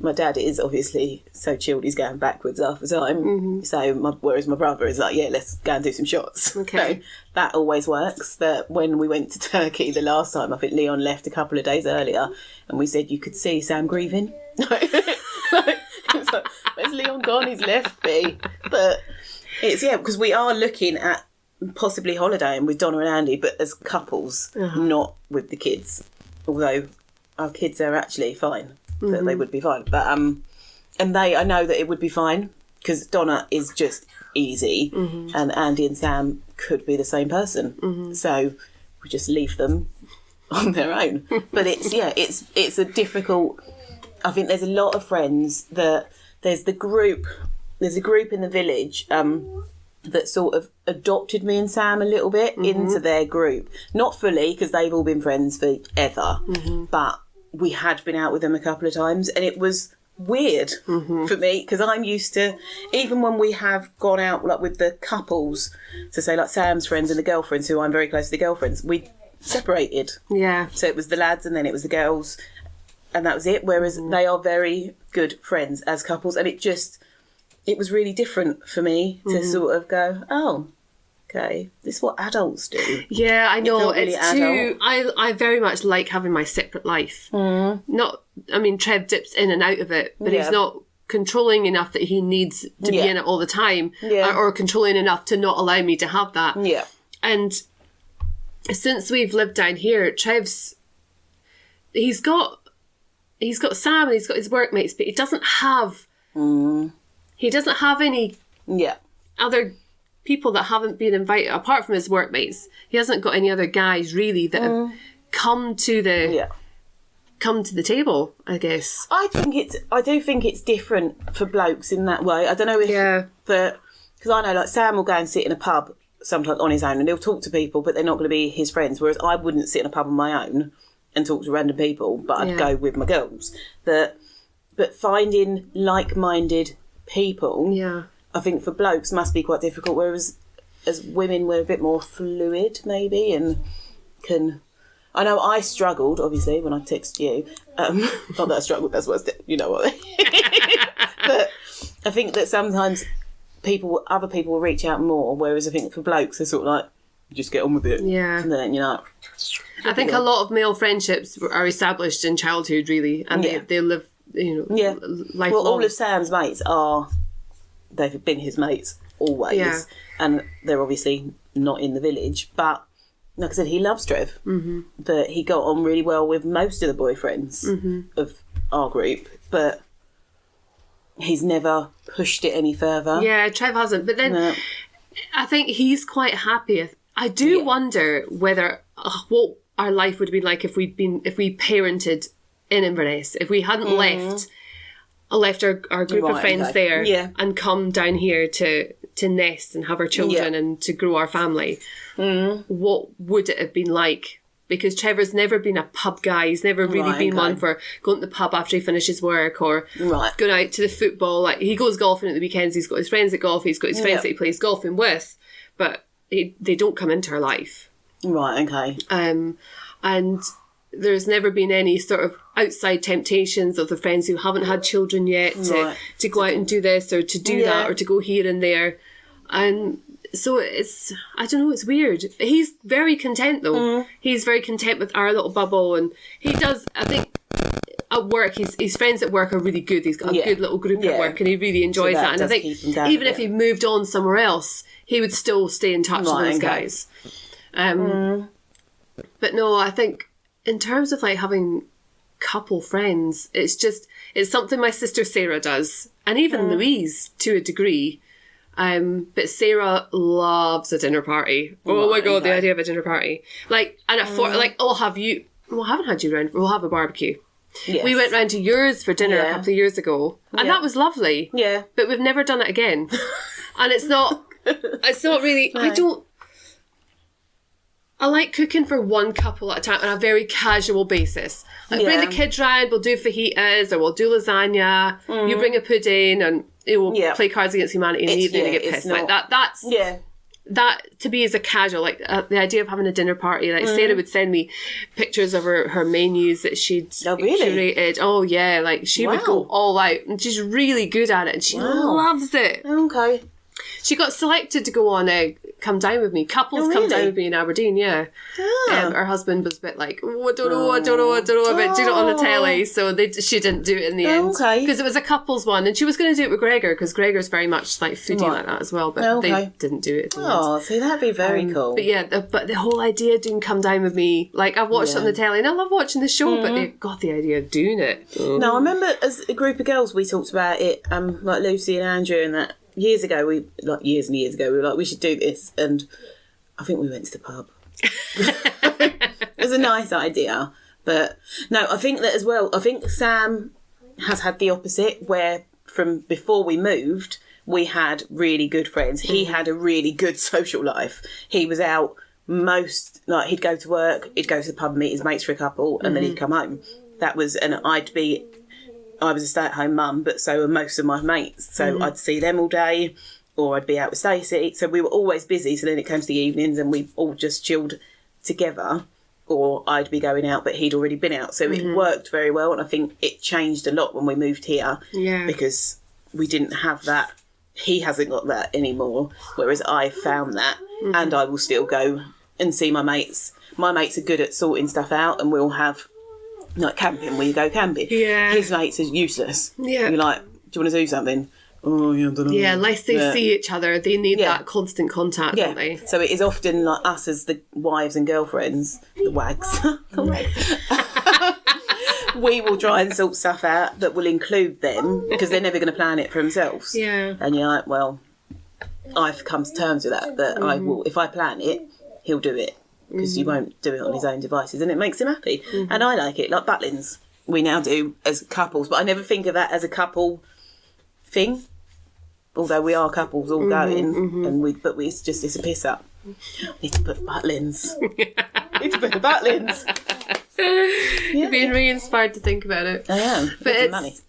my dad is obviously so chilled, he's going backwards half the time. So whereas my brother is like, yeah, let's go and do some shots. Okay. So that always works. That when we went to Turkey the last time, I think Leon left a couple of days earlier, and we said you could see Sam grieving. It's like, where's Leon gone? He's left me. But it's, because we are looking at possibly holidaying with Donna and Andy, but as couples, not with the kids. Although our kids are actually fine, that they would be fine. But and I know that it would be fine because Donna is just easy, and Andy and Sam could be the same person. So we just leave them on their own. But it's a difficult. I think there's a lot of friends that there's a group in the village that sort of adopted me and Sam a little bit into their group. Not fully, because they've all been friends forever, but we had been out with them a couple of times, and it was weird for me, because I'm used to, even when we have gone out like with the couples, so say like Sam's friends and the girlfriends, who I'm very close to the girlfriends, we separated. Yeah. So it was the lads and then it was the girls, and that was it. Whereas they are very good friends as couples, and it was really different for me to sort of go, oh, okay, this is what adults do. Yeah, I know. Really it's too. I very much like having my separate life. Trev dips in and out of it, but he's not controlling enough that he needs to be in it all the time, or controlling enough to not allow me to have that. Yeah. And since we've lived down here, Trev's he's got Sam and he's got his workmates, but he doesn't have any other people that haven't been invited apart from his workmates. He hasn't got any other guys really that have come to the table, I guess. I do think it's different for blokes in that way. I don't know if because I know like Sam will go and sit in a pub sometimes on his own and he'll talk to people, but they're not going to be his friends, whereas I wouldn't sit in a pub on my own and talk to random people, but I'd go with my girls. But finding like-minded people, I think for blokes must be quite difficult, whereas as women we're a bit more fluid maybe, and I know I struggled obviously when I texted you, not that I struggled, that's what you know what but I think that sometimes other people will reach out more, whereas I think for blokes they're sort of like, just get on with it, and then I think a lot of male friendships are established in childhood really, and they live lifelong. Well, all of Sam's mates they've been his mates always, and they're obviously not in the village, but like I said, he loves Trev, but he got on really well with most of the boyfriends of our group, but he's never pushed it any further. Yeah, Trev hasn't, but then I think he's quite happy. I do wonder whether what our life would be like if we parented in Inverness, if we hadn't left our group of friends there and come down here to nest and have our children and to grow our family. What would it have been like? Because Trevor's never been a pub guy. He's never really been one for going to the pub after he finishes work or going out to the football. Like, he goes golfing at the weekends. He's got his friends at golf. He's got his friends that he plays golfing with, but they don't come into our life. Right, okay. And there's never been any sort of outside temptations of the friends who haven't had children yet to go out and do this or to do that or to go here and there. And so it's weird. He's very content though. He's very content with our little bubble, and he does, I think, at work, his friends at work are really good. He's got a good little group at work and he really enjoys that. And I think even if he moved on somewhere else, he would still stay in touch with those guys. But no, I think in terms of like having couple friends, it's something my sister Sarah does, and even Louise to a degree. But Sarah loves a dinner party. Oh my god, the idea of a dinner party. Like, and I'll have you. Well, I haven't had you around. We'll have a barbecue. Yes. We went round to yours for dinner a couple of years ago, and that was lovely. Yeah, but we've never done it again. And it's not really. No. I like cooking for one couple at a time on a very casual basis. Like, bring the kids round, we'll do fajitas or we'll do lasagna. You bring a pudding and we'll play Cards Against Humanity in the evening and get pissed. Like that. That's that to me is a casual, like the idea of having a dinner party. Like Sarah would send me pictures of her menus that she'd curated. Oh yeah, like she would go all out, and she's really good at it, and she loves it. Okay. She got selected to go on Come Down With Me. Couples Come Down With Me in Aberdeen, yeah. Her husband was a bit like, I don't know about doing it on the telly, so she didn't do it in the end. Okay. Because it was a couples one, and she was going to do it with Gregor, because Gregor's very much like foodie like that as well, but they didn't do it at the end. Oh, see, that'd be very cool. But yeah, but the whole idea of doing Come Down With Me, like I've watched it on the telly, and I love watching the show, but they got the idea of doing it. No, I remember as a group of girls, we talked about it, like Lucy and Andrew and that. Years and years ago, we were like, we should do this. And I think we went to the pub. It was a nice idea. But no, I think that as well, I think Sam has had the opposite, where from before we moved, we had really good friends. He had a really good social life. He was out like he'd go to work, he'd go to the pub and meet his mates for a couple, and then he'd come home. I was a stay-at-home mum, but so were most of my mates. So I'd see them all day, or I'd be out with Stacey. So we were always busy. So then it came to the evenings and we all just chilled together, or I'd be going out, but he'd already been out. So it worked very well. And I think it changed a lot when we moved here because we didn't have that. He hasn't got that anymore, whereas I found that, and I will still go and see my mates. My mates are good at sorting stuff out, and we'll have... like camping, where you go camping. Yeah. His mates is useless. Yeah. You're like, do you want to do something? Oh, yeah, I don't know. Yeah, unless they see each other, they need that constant contact, don't they? So it is often like us as the wives and girlfriends, the wags. We will try and sort stuff out that will include them, because they're never going to plan it for themselves. Yeah. And you're like, well, I've come to terms with that I will, if I plan it, he'll do it. Because you won't do it on his own devices, and it makes him happy. And I like it, like Butlins. We now do as couples, but I never think of that as a couple thing. Although we are couples all going, and it's a piss up. Need to put Butlins. Need to put the Butlins. You're being really inspired to think about it. I am. But it's,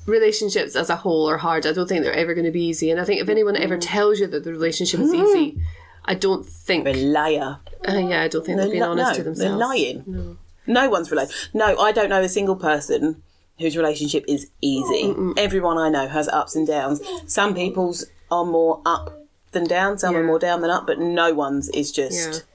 relationships as a whole are hard. I don't think they're ever going to be easy. And I think if anyone ever tells you that the relationship is easy, I don't think... They're a liar. I don't think they're being honest to themselves. They're lying. No one's related. No, I don't know a single person whose relationship is easy. Everyone I know has ups and downs. Some people's are more up than down, some are more down than up, but no one's is just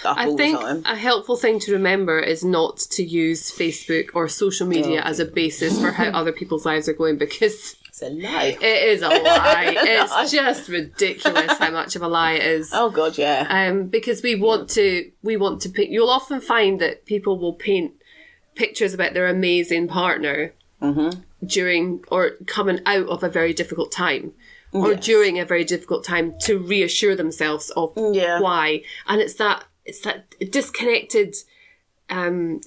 up all the time. I think a helpful thing to remember is not to use Facebook or social media as a basis for how other people's lives are going, because... it's a lie. It is a lie. It's just ridiculous how much of a lie it is. Oh God, yeah. Because we want to paint. You'll often find that people will paint pictures about their amazing partner during or coming out of a very difficult time, or during a very difficult time, to reassure themselves of why. And it's that disconnected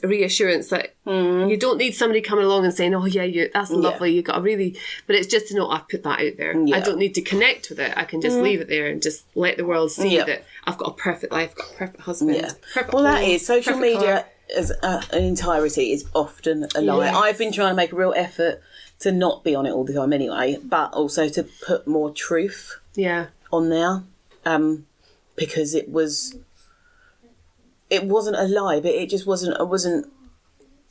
reassurance that you don't need somebody coming along and saying, oh yeah, that's lovely, you got a really, but it's just to know I've put that out there. I don't need to connect with it. I can just leave it there and just let the world see that I've got a perfect life, I've got a perfect husband, perfect home, that is social media as an entirety is often a lie. I've been trying to make a real effort to not be on it all the time anyway, but also to put more truth on there, because it wasn't a lie, but it just wasn't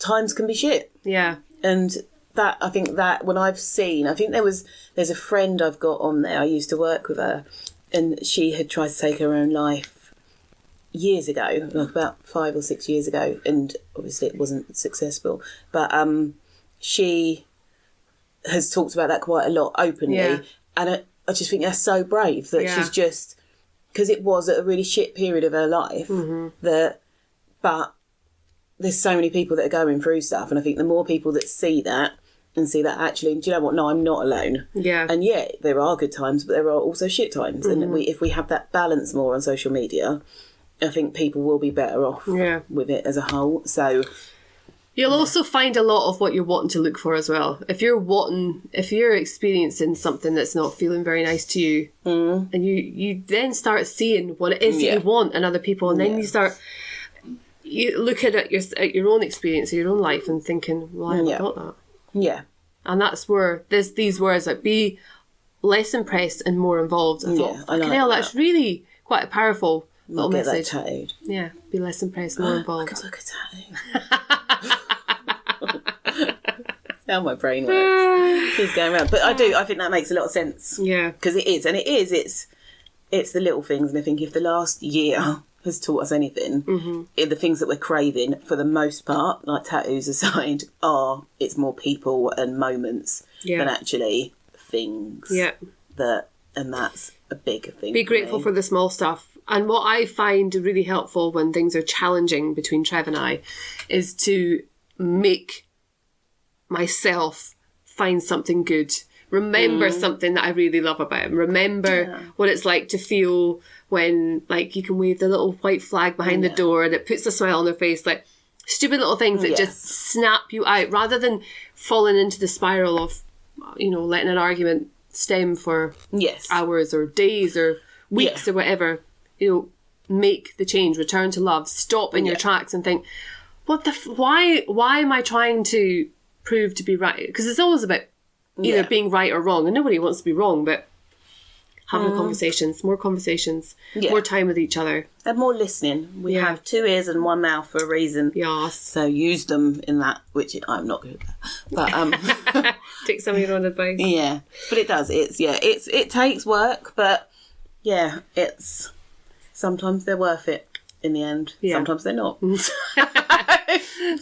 times can be shit. Yeah. And that, I think that when I've seen, I think there's a friend I've got on there, I used to work with her, and she had tried to take her own life years ago, like about 5 or 6 years ago, and obviously it wasn't successful, but she has talked about that quite a lot openly, and I just think that's so brave that she's just, because it was at a really shit period of her life, but there's so many people that are going through stuff, and I think the more people that see that and see that actually, do you know what, no, I'm not alone. Yeah. And there are good times, but there are also shit times, and if we have that balance more on social media, I think people will be better off with it as a whole. So you'll also find a lot of what you're wanting to look for as well. If you're experiencing something that's not feeling very nice to you, and you then start seeing what it is that you want in other people, and then you look at your own experience of your own life and thinking, well, I haven't got that. Yeah. And that's where these words like be less impressed and more involved. I thought, fucking hell, that's really quite a pourpowerful little Get message. that tattooed. Yeah, be less impressed, more I involved. could look a tattoo. How my brain works. It's going around. But I think that makes a lot of sense. Yeah. Because it's the little things. And I think if the last year has taught us anything, the things that we're craving, for the most part, like tattoos aside, it's more people and moments than actually things. Yeah. And that's a big thing. Be grateful for the small stuff. And what I find really helpful when things are challenging between Trev and I is to make myself find something good. Remember something that I really love about him. Remember what it's like to feel when, like, you can wave the little white flag behind the door and it puts a smile on their face. Like, stupid little things that just snap you out, rather than falling into the spiral of, you know, letting an argument stem for hours or days or weeks or whatever. You know, make the change, return to love, stop in your tracks and think, why am I trying to prove to be right? Because it's always about either being right or wrong, and nobody wants to be wrong, but having conversations, more time with each other. And more listening. We have 2 ears and 1 mouth for a reason. Yes. So use them in that, which I'm not good at. But take some of your own advice. Yeah. But it does. It takes work, but it's sometimes they're worth it in the end. Yeah. Sometimes they're not.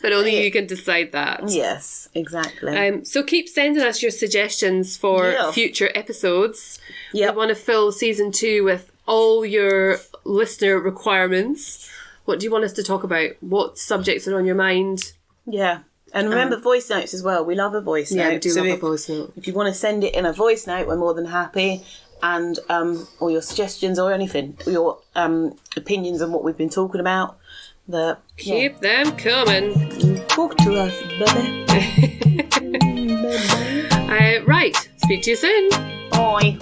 But only you can decide that. Yes, exactly. So keep sending us your suggestions for future episodes. We want to fill season 2 with all your listener requirements. What do you want us to talk about? What subjects are on your mind? Yeah. And remember voice notes as well. We love a voice note. Yeah, we do love a voice note. If you want to send it in a voice note, we're more than happy. And or your suggestions or anything, or your opinions on what we've been talking about. Keep them coming. Talk to us, baby. Right. Speak to you soon. Bye.